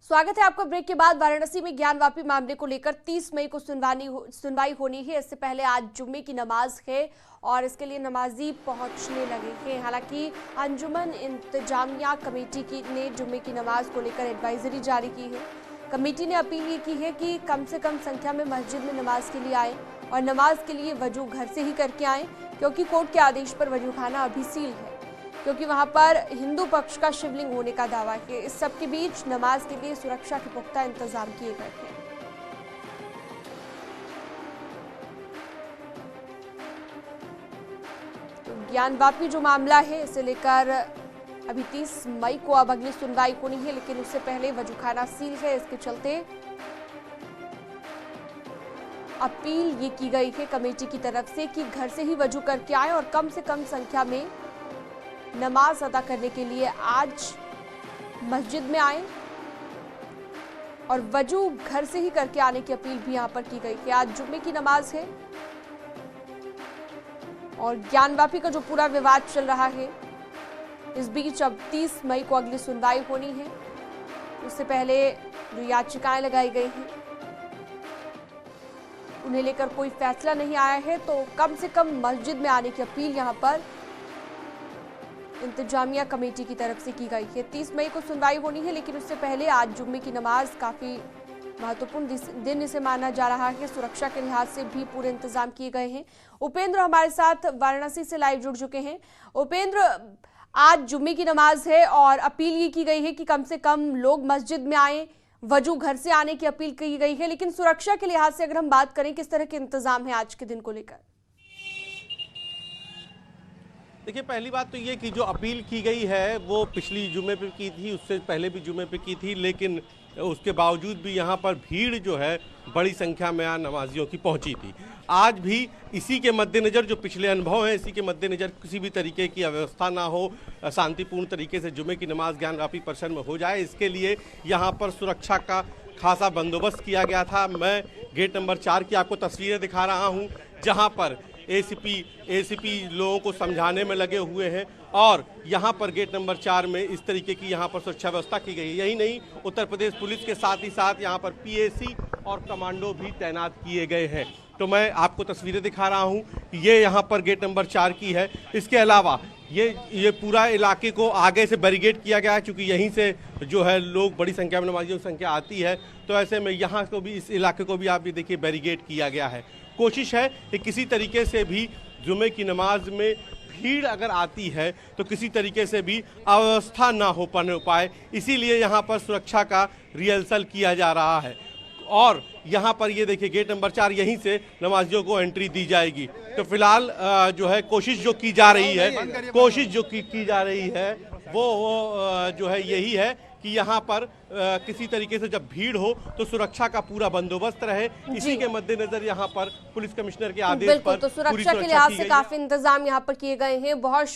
स्वागत है आपका। ब्रेक के बाद वाराणसी में ज्ञानवापी मामले को लेकर 30 मई को सुनवाई होनी है। इससे पहले आज जुम्मे की नमाज है और इसके लिए नमाजी पहुंचने लगे हैं। हालांकि अंजुमन इंतजामिया कमेटी ने जुम्मे की नमाज को लेकर एडवाइजरी जारी की है। कमेटी ने अपील ये की है कि कम से कम संख्या में मस्जिद में नमाज के लिए आए और नमाज के लिए वजू घर से ही करके आए, क्योंकि कोर्ट के आदेश पर वजूखाना अभी सील है, क्योंकि वहां पर हिंदू पक्ष का शिवलिंग होने का दावा है। इस सब के बीच नमाज के लिए सुरक्षा के पुख्ता इंतजाम किए गए हैं। तो ज्ञानवापी जो मामला है, इसे लेकर अभी 30 मई को अब अगली सुनवाई होनी है, लेकिन उससे पहले वजूखाना सील है। इसके चलते अपील ये की गई है कमेटी की तरफ से कि घर से ही वजू करके आए और कम से कम संख्या में नमाज अदा करने के लिए आज मस्जिद में आए और वजू घर से ही करके आने की अपील भी यहां पर की गई है। आज जुम्मे की नमाज है और ज्ञानवापी का जो पूरा विवाद चल रहा है, इस बीच अब 30 मई को अगली सुनवाई होनी है। उससे पहले जो याचिकाएं लगाई गई हैं उन्हें लेकर कोई फैसला नहीं आया है, तो कम से कम मस्जिद में आने की अपील यहां पर इंतजामिया कमेटी की तरफ से की गई है। 30 मई को सुनवाई होनी है, लेकिन उससे पहले आज जुम्मे की नमाज काफी महत्वपूर्ण दिन इसे माना जा रहा है। सुरक्षा के लिहाज से भी पूरे इंतजाम किए गए हैं। उपेंद्र हमारे साथ वाराणसी से लाइव जुड़ चुके हैं। उपेंद्र, आज जुम्मे की नमाज है और अपील ये की गई है कि कम से कम लोग मस्जिद में आए, वजू घर से आने की अपील की गई है, लेकिन सुरक्षा के लिहाज से अगर हम बात करें, किस तरह के इंतजाम है आज के दिन को लेकर? देखिए, पहली बात तो ये कि जो अपील की गई है वो पिछली जुमे पे की थी, उससे पहले भी जुमे पे की थी, लेकिन उसके बावजूद भी यहाँ पर भीड़ जो है बड़ी संख्या में नमाजियों की पहुँची थी। आज भी इसी के मद्देनज़र, जो पिछले अनुभव हैं, इसी के मद्देनज़र किसी भी तरीके की अव्यवस्था ना हो, शांतिपूर्ण तरीके से जुमे की नमाज ज्ञानवापी परिसर में हो जाए, इसके लिए यहाँ पर सुरक्षा का खासा बंदोबस्त किया गया था। मैं गेट नंबर 4 की आपको तस्वीरें दिखा रहा हूँ, जहाँ पर एसीपी लोगों को समझाने में लगे हुए हैं और यहाँ पर गेट नंबर 4 में इस तरीके की यहाँ पर सुरक्षा व्यवस्था की गई है। यही नहीं, उत्तर प्रदेश पुलिस के साथ ही साथ यहाँ पर पीएसी और कमांडो भी तैनात किए गए हैं। तो मैं आपको तस्वीरें दिखा रहा हूँ, ये यहाँ पर गेट नंबर 4 की है। इसके अलावा ये पूरा इलाके को आगे से बैरिकेड किया गया है, क्योंकि यहीं से जो है लोग बड़ी संख्या में नमाजियों की संख्या आती है, तो ऐसे में यहाँ को भी, इस इलाके को भी आप भी देखिए बैरिकेड किया गया है। कोशिश है कि किसी तरीके से भी जुमे की नमाज में भीड़ अगर आती है तो किसी तरीके से भी अव्यवस्था ना हो पाए, इसीलिए यहाँ पर सुरक्षा का रिहर्सल किया जा रहा है। और यहाँ पर ये देखिए गेट नंबर 4, यहीं से नमाजियों को एंट्री दी जाएगी। तो फिलहाल जो है कोशिश जो की जा रही है वो जो है यही है कि यहाँ पर किसी तरीके से जब भीड़ हो तो सुरक्षा का पूरा बंदोबस्त रहे। इसी के मद्देनजर यहाँ पर पुलिस कमिश्नर के आदेश पर तो सुरक्षा के लिहाज से काफी इंतजाम यहाँ पर किए गए हैं। बहुत